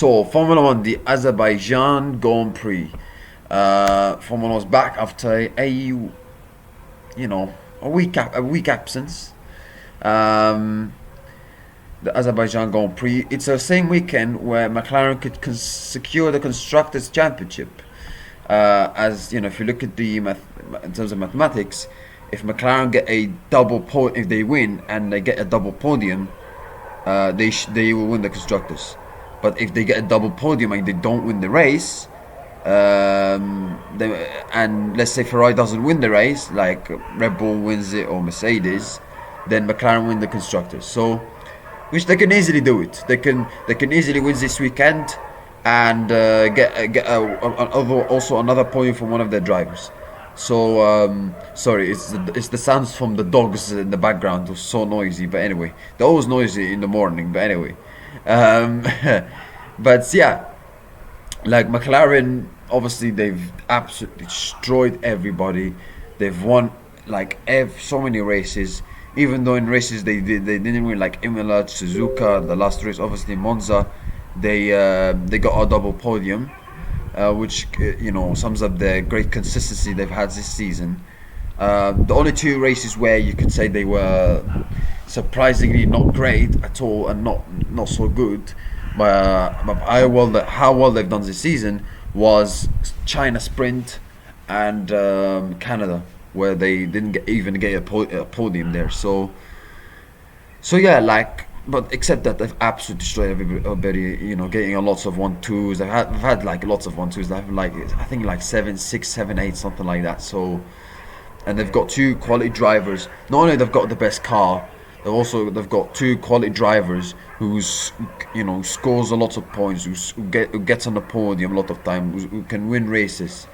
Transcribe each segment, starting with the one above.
So, Formula One, the Azerbaijan Grand Prix. Formula One's back after you know, a week absence. Um, the Azerbaijan Grand Prix. It's the same weekend where McLaren could secure the constructors' championship. As you know, if you look at in terms of mathematics, if McLaren get a if they win and they get a double podium, they will win the constructors. But if they get a double podium and they don't win the race, and let's say Ferrari doesn't win the race, like Red Bull wins it or Mercedes, then McLaren win the constructors. So, which they can easily do it. They can easily win this weekend and also another podium from one of their drivers. So sorry, it's the sounds from the dogs in the background. It was so noisy, but anyway, they're always noisy in the morning. But anyway, um, but yeah, like McLaren, obviously they've absolutely destroyed everybody. They've won like so many races. Even though in races they didn't win, like Imola, Suzuka, the last race, obviously Monza, they got a double podium, which sums up the great consistency they've had this season. The only two races where you could say they were surprisingly not great at all and not so good, but how well they've done this season was China Sprint and Canada, where they didn't even get a podium there. So yeah, like, but except that they've absolutely destroyed everybody. Getting a lots of 1-2s. They've had like lots of 1-2s. They have like, I think like 7, 6, 7, 8, something like that. So, and they've got two quality drivers. Not only they've got the best car, they've got two quality drivers who scores a lot of points, who gets on the podium a lot of time, who can win races,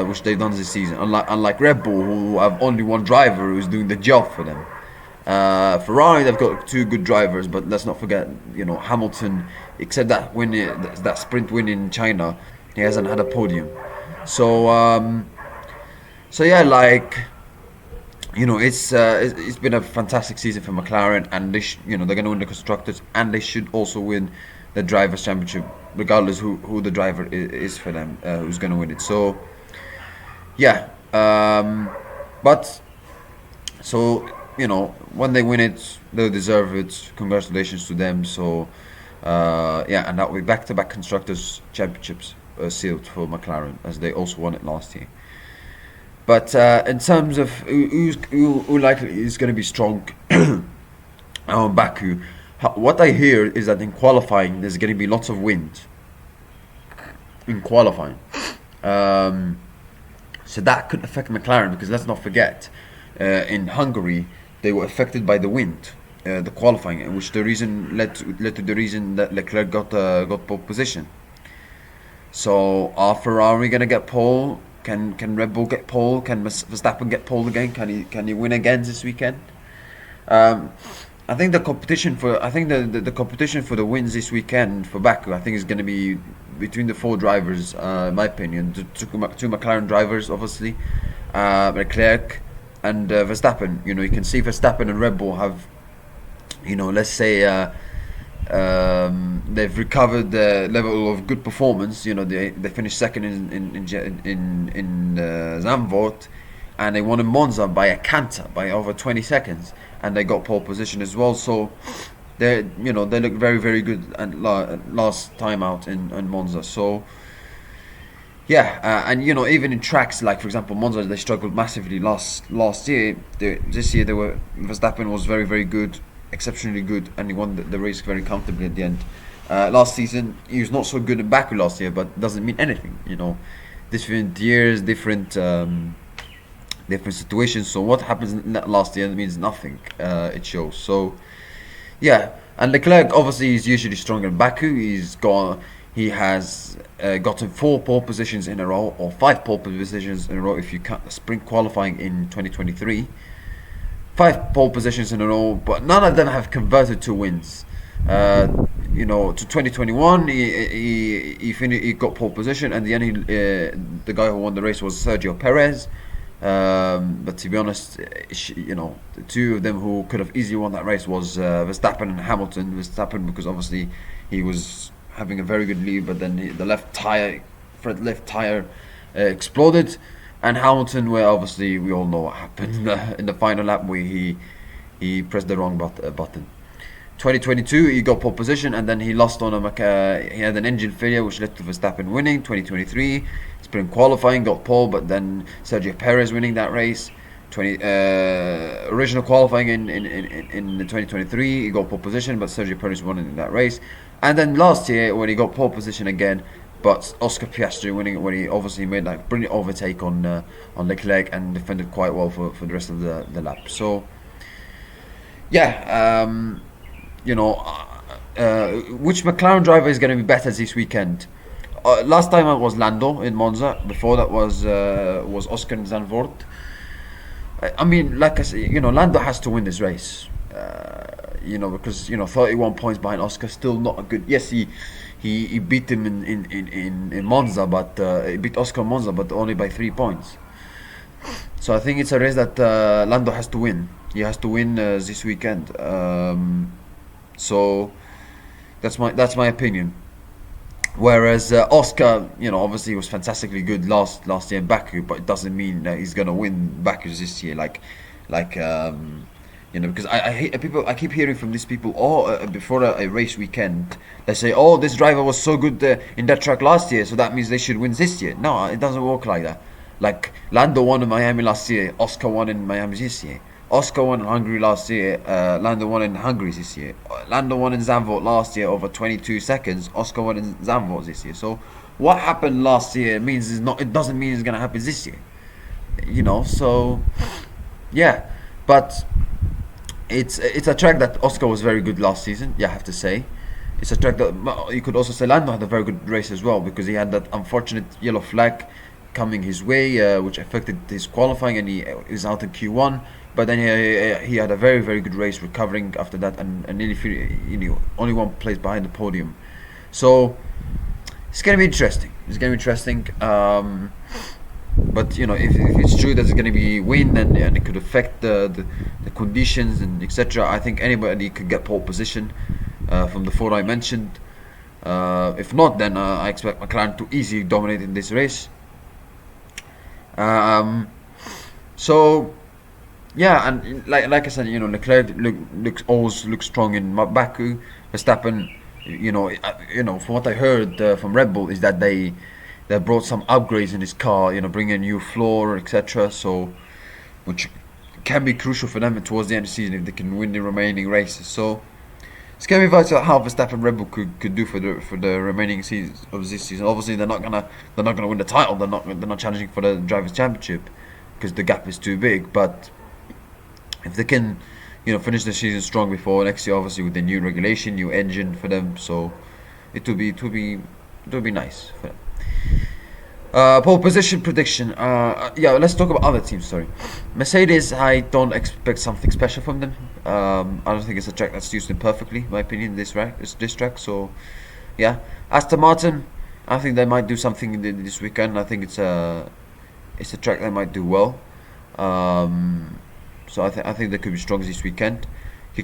which they've done this season. Unlike Red Bull, who have only one driver who's doing the job for them. Ferrari, they've got two good drivers, but let's not forget, Hamilton. Except that sprint win in China, he hasn't had a podium. So, so yeah, like, it's been a fantastic season for McLaren, and they're going to win the constructors, and they should also win the drivers' championship, regardless who the driver is for them, who's going to win it. So, yeah, but so when they win it, they'll deserve it. Congratulations to them. So, yeah, and that will be back-to-back constructors' championships sealed for McLaren, as they also won it last year. But in terms of who likely is going to be strong on Baku, what I hear is that in qualifying there's going to be lots of wind in qualifying. So that could affect McLaren, because let's not forget, in Hungary they were affected by the wind, the qualifying, and which the reason led to the reason that Leclerc got pole position. So are Ferrari going to get pole? Can Red Bull get pole? Can Verstappen get pole again? Can he win again this weekend? I think the competition for the competition for the wins this weekend for Baku, I think, is going to be between the four drivers. In my opinion, two McLaren drivers, obviously, Leclerc and Verstappen. You can see Verstappen and Red Bull have, let's say, they've recovered the level of good performance. They finished second in Zandvoort, and they won in Monza by a canter, by over 20 seconds, and they got pole position as well. So they look very, very good at last time out in Monza. So yeah, and even in tracks like, for example, Monza, they struggled massively last year. This year Verstappen was very, very good, exceptionally good, and he won the race very comfortably at the end. Last season he was not so good in Baku last year, but doesn't mean anything. Different years, different situations. So what happens last year means nothing. It shows. So yeah, and Leclerc obviously is usually stronger in Baku. He has gotten 4 pole positions in a row, or 5 pole positions in a row if you count the sprint qualifying in 2023. 5 pole positions in a row, but none of them have converted to wins. To 2021, he got pole position, and the guy who won the race was Sergio Perez. But to be honest, the two of them who could have easily won that race was Verstappen and Hamilton. Verstappen, because obviously he was having a very good lead, but then the left tire exploded, and Hamilton, well, obviously we all know what happened in the final lap where he pressed the wrong button. 2022 he got pole position, and then he lost on he had an engine failure which led to Verstappen winning. 2023 sprint qualifying got pole, but then Sergio Perez winning that race. Original qualifying in 2023 he got pole position, but Sergio Perez won in that race. And then last year when he got pole position again, but Oscar Piastri winning, where he obviously made like brilliant overtake on Leclerc and defended quite well for the rest of the lap. So yeah, which McLaren driver is going to be better this weekend? Last time it was Lando in Monza. Before that was Oscar Zandvoort. I mean, like I said, Lando has to win this race. Because 31 points behind Oscar, still not a good. Yes, he beat him in Monza, but he beat Oscar in Monza, but only by 3 points. So I think it's a race that Lando has to win. He has to win this weekend. So that's my opinion. Whereas Oscar, obviously was fantastically good last year in Baku, but it doesn't mean that he's gonna win Baku this year. Because I hate people. I keep hearing from these people, before a race weekend, they say, "Oh, this driver was so good in that track last year, so that means they should win this year." No, it doesn't work like that. Like Lando won in Miami last year, Oscar won in Miami this year. Oscar won in Hungary last year, Lando won in Hungary this year. Lando won in Zandvoort last year over 22 seconds. Oscar won in Zandvoort this year. So what happened last year it doesn't mean it's gonna happen this year. So yeah, but it's a track that Oscar was very good last season. Yeah, I have to say. It's a track that you could also say Lando had a very good race as well, because he had that unfortunate yellow flag coming his way, which affected his qualifying, and he is out in Q1. But then he had a very, very good race, recovering after that, and nearly only one place behind the podium. So it's going to be interesting. But if it's true that it's going to be wind and it could affect the conditions and etc., I think anybody could get pole position from the four I mentioned. If not, then I expect McLaren to easily dominate in this race. So yeah, and like I said, Leclerc always looks strong in Baku. Verstappen, from what I heard from Red Bull, is that they brought some upgrades in his car, bringing a new floor, etc. So, which can be crucial for them towards the end of the season if they can win the remaining races. So it's gonna be vital how Verstappen and Red Bull could do for the remaining seasons of this season. Obviously, they're not gonna win the title. They're not challenging for the drivers' championship because the gap is too big. But if they can, finish the season strong before next year, obviously with the new regulation, new engine for them, so it will be nice for them. Pole position prediction. Yeah, let's talk about other teams. Sorry, Mercedes. I don't expect something special from them. I don't think it's a track that's used perfectly, in my opinion. This track. So, yeah, Aston Martin. I think they might do something this weekend. I think it's a track they might do well. So I think they could be strong this weekend.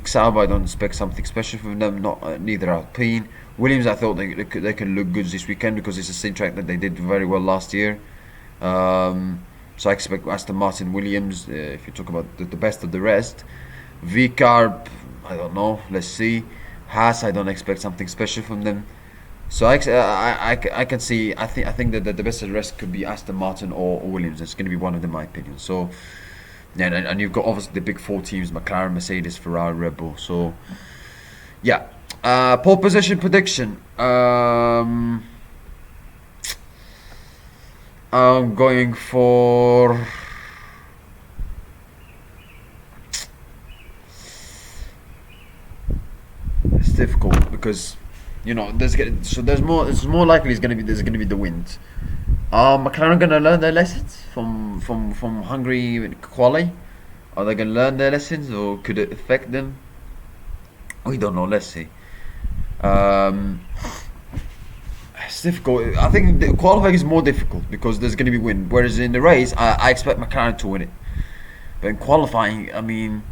Sauber, I don't expect something special from them. Neither Alpine. Williams, I thought they can look good this weekend because it's the same track that they did very well last year. So I expect Aston Martin, Williams. If you talk about the best of the rest, VCarb, I don't know. Let's see. Haas, I don't expect something special from them. So I can see. I think that the best of the rest could be Aston Martin or Williams. It's going to be one of them, in my opinion. So. Yeah, and you've got obviously the big four teams: McLaren, Mercedes, Ferrari, Red Bull. So, yeah. Pole position prediction. I'm going for. It's difficult because, there's more. It's more likely there's gonna be the wind. Are McLaren gonna learn their lessons from Hungary quali? Are they gonna learn their lessons, or could it affect them? We don't know. Let's see. It's difficult. I think the qualifying is more difficult because there's gonna be wind. Whereas in the race, I expect McLaren to win it. But in qualifying, I mean,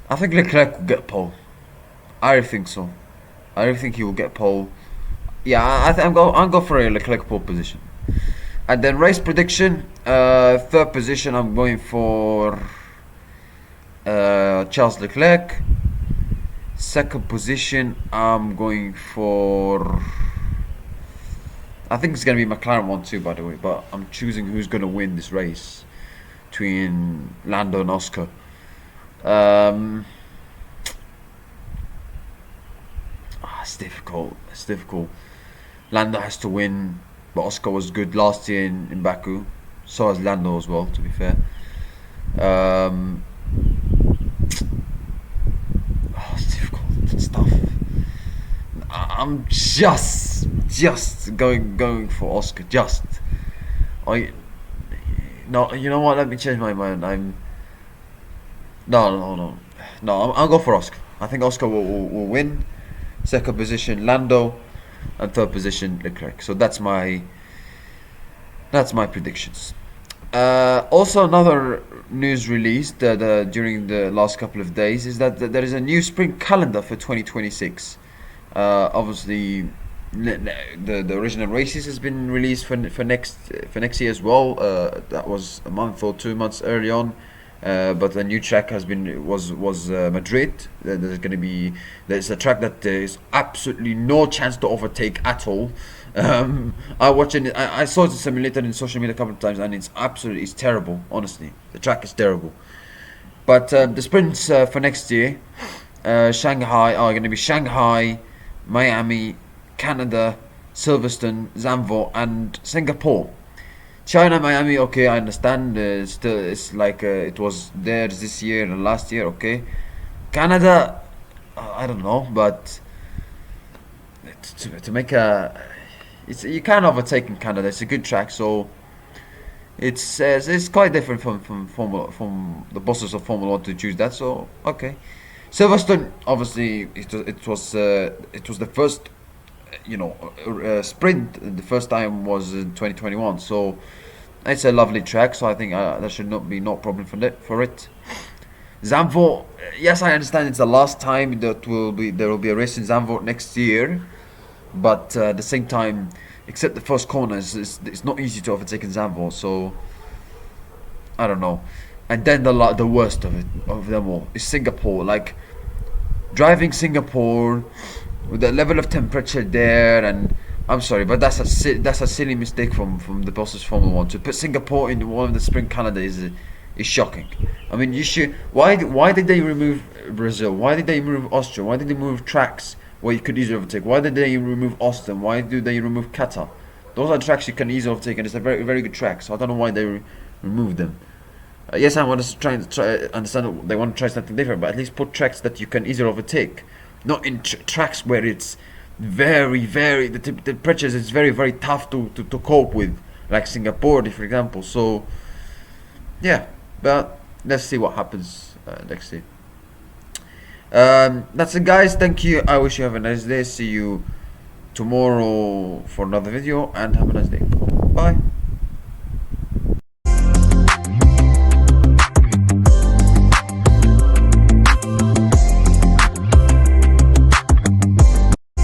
I think Leclerc will get pole. I really think so. I really think he will get pole. Yeah, I'll go for a Leclerc pole position. And then race prediction, third position, I'm going for Charles Leclerc. Second position, I'm going for. I think it's gonna be McLaren one too, by the way. But I'm choosing who's gonna win this race between Lando and Oscar. Um, it's difficult. It's difficult. Lando has to win, but Oscar was good last year in Baku. So has Lando as well, to be fair. Um, it's difficult. It's tough. I'm just going for Oscar. Just I no. You know what? Let me change my mind. No. I'll go for Oscar. I think Oscar will win. Second position Lando, and third position Leclerc. So that's my predictions. Also, another news released during the last couple of days is that there is a new spring calendar for 2026. Obviously, the original races has been released for next year as well. That was a month or 2 months early on. But the new track was Madrid. There's a track that there is absolutely no chance to overtake at all. I saw it simulated in social media a couple of times, and it's terrible. Honestly, the track is terrible. But the sprints for next year, Shanghai are going to be Shanghai, Miami, Canada, Silverstone, Zandvoort, and Singapore. China, Miami, okay, I understand. Still, it's like it was there this year and last year, okay. Canada, I don't know, but to make you can't overtake in Canada. It's a good track, so it's quite different from the bosses of Formula One to choose that. So okay, Silverstone, obviously, it was the first, sprint. The first time was in 2021, so it's a lovely track. So I think there should not be no problem for it. Zandvoort, yes, I understand it's the last time there will be a race in Zandvoort next year, but at the same time, except the first corners, it's not easy to overtake in Zandvoort. So I don't know. And then the worst of them all is Singapore. Like driving Singapore with the level of temperature there, and I'm sorry, but that's a silly mistake from the bosses Formula One to put Singapore in one of the spring calendar is shocking. I mean, you should. Why did they remove Brazil? Why did they remove Austria? Why did they remove tracks where you could easily overtake? Why did they remove Austin? Why do they remove Qatar? Those are tracks you can easily overtake, and it's a very very good track. So I don't know why they removed them. Yes, I want to try understand. They want to try something different, but at least put tracks that you can easily overtake, not in tracks where it's very the temperatures is very very tough to cope with, like Singapore, for example. So yeah, but let's see what happens next year. That's it, guys. Thank you. I wish you have a nice day. See you tomorrow for another video, and have a nice day. Bye.